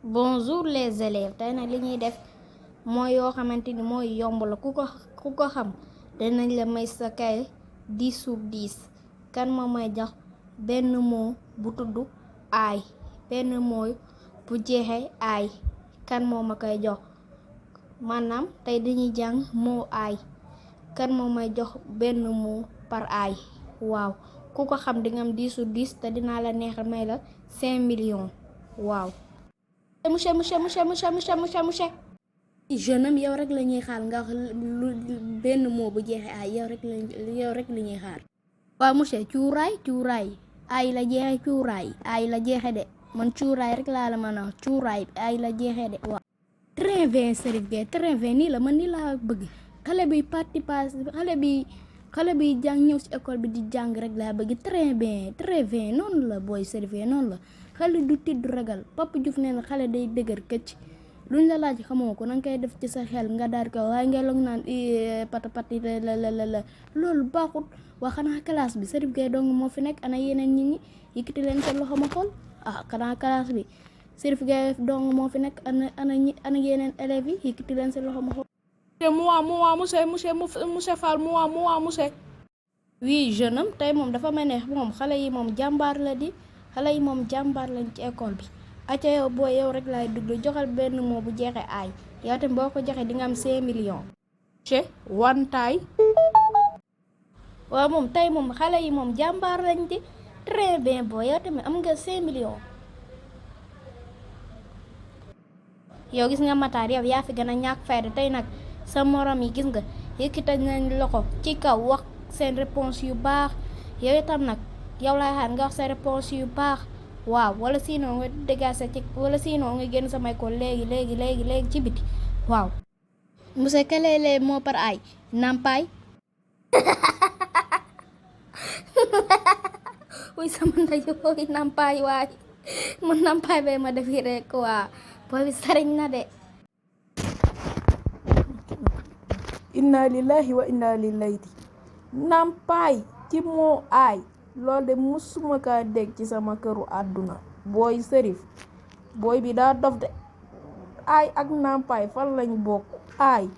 Bonjour les élèves tey nag li ñuy def mooy yoo xamante ni mooy yomb la ku ko xam danañ la may sa kay 10/10 kan moo may jox benn mot bu tudd aay benn mot bu jeexee aay kan moo ma koy jox maanaam tey dañuy jàng moo aay kan moo may jox benn mot par aay waaw ku ko xam di nga am 10/10 te dinaa la neexal may la 5 millions waaw. monsieur jeune am yow rek la ñuy xaar nga wax benn mot bu jeexee ay yow rek la ñuy xaar. waaw monsieur cuuraay ay la jeexee cuuraay ay la jeexee de man cuuraay rek laa la mën a wax cuuraay ay la jeexee de waaw. très bien Serif Gueye très bien nii la man nii laa bëgg xale bi xale bi jàng ñëw ci école bi di jàng rek laa bëgg très bien noonu la booy Serif Gueye noonu la. xale du tidd ragal Papa Diouf nee na xale day dëgër këcc luñ la laaj xamoo ko nanga koy def ci sa xel nga daal ko waaye ngay loog naan patapati la loolu baaxut waa xanaa classe bi Serif Gueye dong moo fi nekk ana yeneen nit ñi yëkkati leen seen loxo ma xool xanaa classe bi Serif Gueye dong moo fi nekk ana yeneen élèves yi yëkkati leen seen loxo ma xool. monsieur Fall monsieur. oui jeune am tey moom dafa ma neex moom xale yi moom jàmbaar la di. xale yi moom jàmbaar lañ ci école bi acca yow booy yow rek laay duglu joxal benn moo bu jeexee aay yow tamit boo ko joxee di nga am 5 millions. che one time. waaw moom tey moom xale yi moom jàmbaar lañ di très bien booy yow tamit am nga 5 millions. yow gis nga Matar yow yaa fi gën a ñàkk fayda tey nag sa morom yi gis nga yëkkati nañ loxo ci kaw wax seen réponse yu baax yow itam nag. yow laay xaar nga wax sa réponse yu baax waaw wala sinon nga dégagé ci wala sinon nga génn sama école léegi ci biti waaw. monsieur quel est le mot par aay nampaay. wuy sama ndaje booy nampaay waay man nampaay bay ma defi rek waa booy sariñ na de. inna lillahi wa inna ilayhi nampaay ci moo aay. loolu de musuma kaa dégg ci sama këru àdduna booy Serif booy bi daa dof de aay ak nampaay fan lañ bokk aay